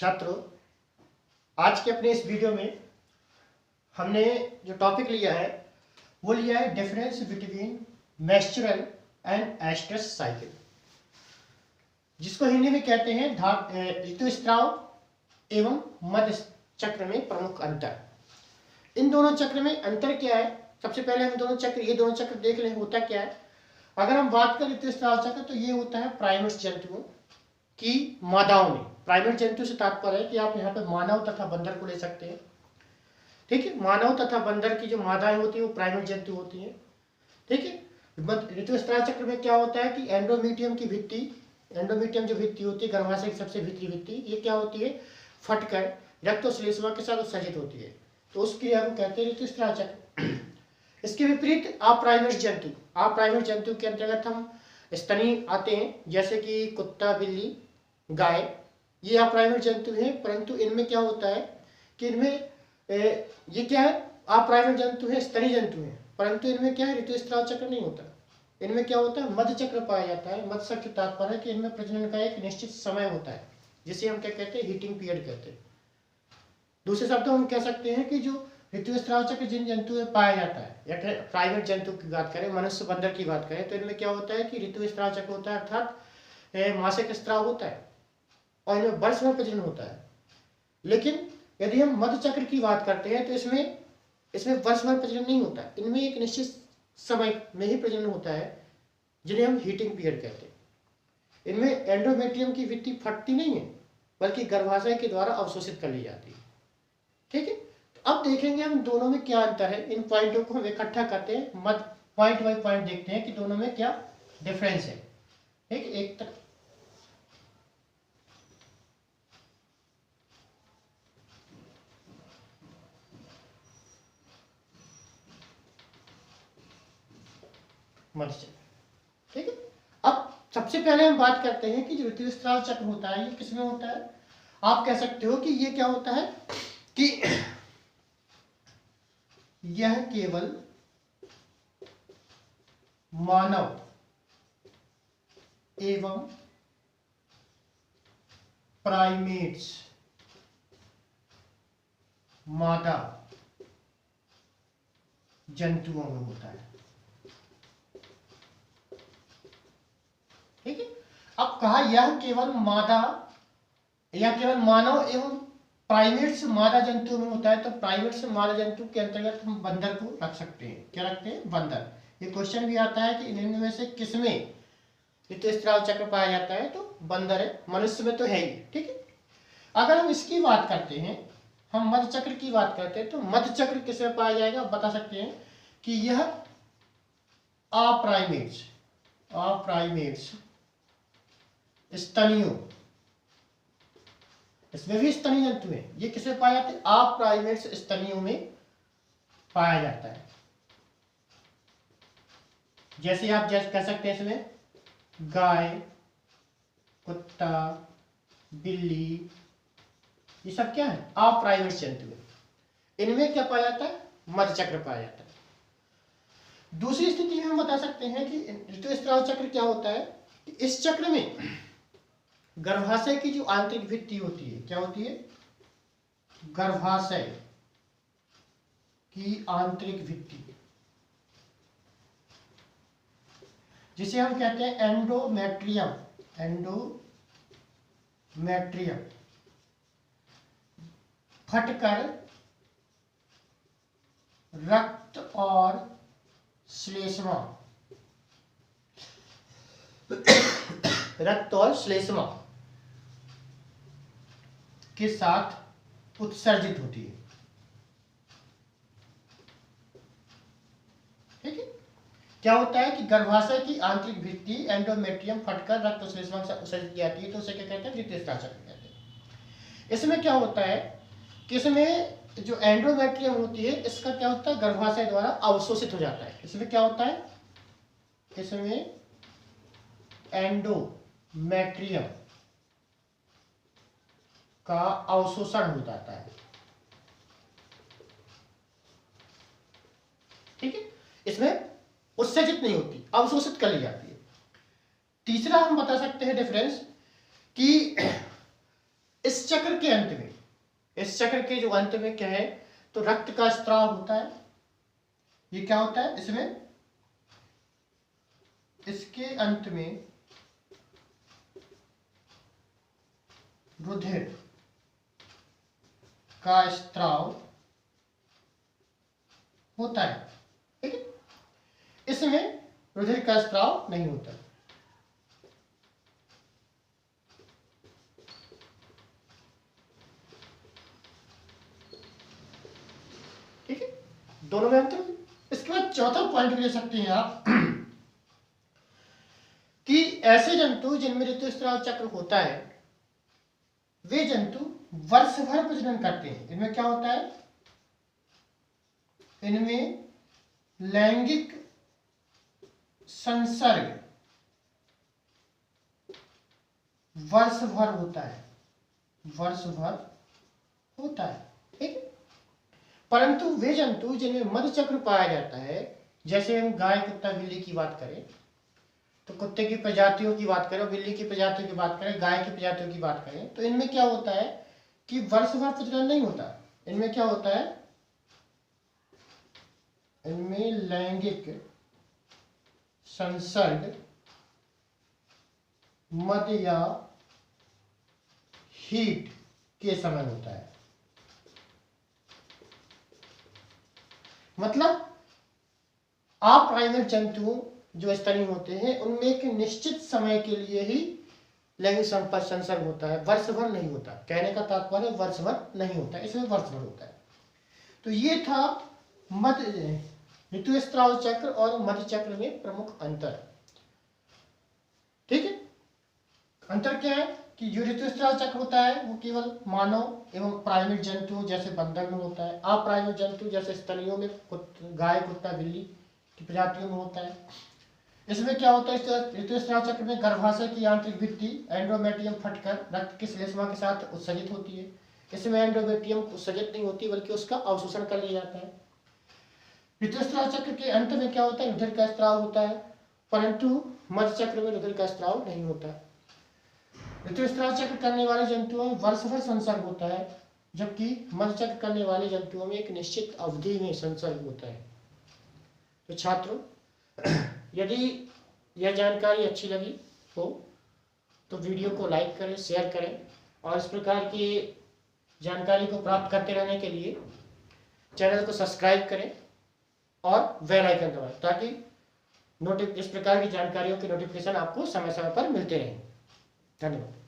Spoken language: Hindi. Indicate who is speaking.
Speaker 1: छात्रों, आज के अपने इस वीडियो में हमने जो टॉपिक लिया है वो लिया है difference between menstrual and estrous cycle, जिसको हिंदी में कहते हैं ऋतुस्राव एवं मध्य चक्र में प्रमुख अंतर। इन दोनों चक्र में अंतर क्या है? सबसे पहले हम ये दोनों चक्र देख लें होता क्या है। अगर हम बात करें ऋतुस्राव चक्र तो ये होता है प्राइमेट जंतुओं की मादाओं में। प्राइमेट जंतु से तात्पर्य है कि आप यहाँ पे मानव तथा बंदर को ले सकते हैं। ठीक है, मानव तथा बंदर की जो मादाएं होती है वो प्राइमेट जंतु होती हैं। ठीक है, ऋतुस्राव चक्र में क्या होता है कि एंडोमीट्रियम की भित्ति, एंडोमीट्रियम जो भित्ति होती है गर्भाशय की सबसे भीतरी भित्ति, ये क्या होती है फटकर रक्तोश्लेष्मा के साथ उत्सर्जित होती है, तो उस क्रिया को कहते हैं ऋतुस्राव चक्र। इसके विपरीत अप्राइमेट जंतु के अंतर्गत हम स्तनी आते हैं, जैसे कि कुत्ता, बिल्ली, गाय, ये अप्राइमेट जंतु हैं। परंतु इनमें क्या होता है कि इनमें ये क्या है, अप्राइमेट जंतु है, स्तनी जंतु है, परंतु इनमें क्या है ऋतुस्राव चक्र नहीं होता। इनमें क्या होता है मध्य चक्र पाया जाता है। मध्य चक्र तात्पर्य है कि इनमें प्रजनन का एक निश्चित समय होता है, जिसे हम क्या कहते हैं हीटिंग पीरियड कहते हैं। दूसरे शब्दों में हम कह सकते हैं कि जो ऋतुस्राव चक्र जिन जंतु में पाया जाता है, या प्राइमेट जंतु की बात करें, मनुष्य बंदर की बात करें, तो इनमें क्या होता है कि ऋतुस्राव चक्र होता है, अर्थात मासिक स्राव होता है और इनमें वर्ष में प्रजनन होता है। लेकिन यदि हम मध्य चक्र की बात करते हैं तो इसमें वर्ष भर प्रजनन नहीं होता है। इनमें एक निश्चित समय में ही प्रजनन होता है, जिन्हें हम हीटिंग पीरियड कहते हैं। इनमें एंडोमेट्रियम की भित्ति फटती नहीं है, बल्कि गर्भाशय के द्वारा अवशोषित कर ली जाती है। ठीक है, तो अब देखेंगे हम दोनों में क्या अंतर है। इन पॉइंटों को हम इकट्ठा करते हैं, पॉइंट बाय पॉइंट देखते हैं कि दोनों में क्या डिफरेंस है। ठीक, एक तक मध्य चक्र। ठीक है, अब सबसे पहले हम बात करते हैं कि जो ऋतुस्राव चक्र होता है ये किसमें होता है। आप कह सकते हो कि ये क्या होता है कि यह केवल मानव एवं प्राइमेट्स मादा जंतुओं में होता है। ठीक है, अब कहा यह केवल मानव एवं प्राइमेट्स मादा जंतु में होता है, तो प्राइमेट्स मादा जंतु के अंतर्गत हम बंदर को रख सकते हैं। क्या रखते हैं? बंदर। ये क्वेश्चन भी आता है कि इनमें से किसमें ऋतुस्राव चक्र पाया जाता है, तो बंदर है, मनुष्य में तो है ही। ठीक है, अगर हम इसकी बात करते हैं, हम मध्य चक्र की बात करते हैं, तो मध्य चक्र किसमें पाया जाएगा बता सकते हैं कि यह अप्राइमेट्स स्तनियों, इसमें भी स्तनी जंतु है, ये किसमें पाया जाता है? अप्राइमेट्स स्तनियों में पाया जाता है। जैसे आप कह सकते हैं इसमें गाय, कुत्ता, बिल्ली, ये सब क्या है अप्राइमेट्स जंतु है। इनमें क्या पाया जाता है? मध्य चक्र पाया जाता है। दूसरी स्थिति में हम बता सकते हैं कि ऋतुस्राव चक्र क्या होता है कि इस चक्र में गर्भाशय की जो आंतरिक भित्ति होती है, क्या होती है? गर्भाशय की आंतरिक भित्ति, जिसे हम कहते हैं एंडोमेट्रियम फटकर रक्त और श्लेष्मा के साथ उत्सर्जित होती है। ठीक है, क्या होता है कि गर्भाशय की आंतरिक भित्ति एंडोमेट्रियम फटकर रक्त और श्लेष्मा से उत्सर्जित की जाती है, तो उसे क्या कहते हैं? ऋतुस्राव चक्र कहते हैं। इसमें क्या होता है कि इसमें जो एंडोमेट्रियम होती है, इसका क्या होता है? गर्भाशय द्वारा अवशोषित हो जाता है। इसमें क्या होता है? इसमें एंडोमेट्रियम का अवशोषण हो जाता है। ठीक है, इसमें उत्सर्जित नहीं होती, अवशोषित कर ली जाती है। तीसरा हम बता सकते हैं डिफरेंस कि इस चक्र के अंत में, इस चक्र के जो अंत में क्या है, तो रक्त का स्त्राव होता है। ये क्या होता है इसमें, इसके अंत में रुधिर का स्त्राव होता है। ठीक है, इसमें रुधिर का स्त्राव नहीं होता। ठीक है, दोनों में अंतर। इसके बाद चौथा पॉइंट ले सकते हैं आप कि ऐसे जंतु जिनमें ऋतुस्राव चक्र होता है वे जंतु वर्ष भर प्रजनन करते हैं। इनमें क्या होता है, इनमें लैंगिक संसर्ग वर्ष भर होता है, वर्ष भर होता है। ठीक है, परंतु वे जंतु जिनमें मध्य चक्र पाया जाता है, जैसे हम गाय, कुत्ता, बिल्ली की बात करें तो कुत्ते की प्रजातियों की बात करें, बिल्ली की प्रजातियों की बात करें, गाय की प्रजातियों की बात करें, तो इनमें क्या होता है कि वर्ष भर प्रजनन नहीं होता। इनमें क्या होता है, इनमें लैंगिक संसर्ग मध्य या हीट के समय होता है। मतलब अप्राइमेट जंतुओं जो स्तनी होते हैं उनमें एक निश्चित समय के लिए ही लैंगिक संसर्ग होता है, वर्ष भर नहीं होता। कहने का तात्पर्य वर्ष भर नहीं होता, इसमें वर्ष भर होता है। तो ये था मध्य ऋतुस्राव चक्र और मध्य चक्र में प्रमुख अंतर। ठीक है, अंतर क्या है कि जो ऋतुस्राव चक्र होता है वो केवल मानव एवं प्राइमेट जंतुओं जैसे बंदर में होता है। अप्राइमेट जंतु जैसे स्तनियों में गाय, कुत्ता, बिल्ली की प्रजातियों में होता है। इसमें क्या होता है, ऋतुस्राव चक्र में गर्भाशय की आंतरिक भित्ति एंडोमेट्रियम फटकर रक्त की श्लेष्मा के साथ उत्सर्जित होती है। इसमें एंडोमेट्रियम उत्सर्जित नहीं होती बल्कि उसका अवशोषण कर लिया जाता है। ऋतुस्राव चक्र के अंत में क्या होता है, रुधिर का स्त्राव होता है, परंतु मध्य चक्र में रुधिर का स्त्राव नहीं होता। ऋतुस्राव चक्र करने वाले जंतुओं में वर्ष भर संसर्ग होता है, जबकि मध्य चक्र करने वाले जंतुओं में एक निश्चित अवधि में संसर्ग होता है। तो छात्रों, यदि यह जानकारी अच्छी लगी हो तो वीडियो को लाइक करें, शेयर करें और इस प्रकार की जानकारी को प्राप्त करते रहने के लिए चैनल को सब्सक्राइब करें और बेल आइकन दबाएं ताकि इस प्रकार की जानकारियों के नोटिफिकेशन आपको समय समय पर मिलते रहें। धन्यवाद।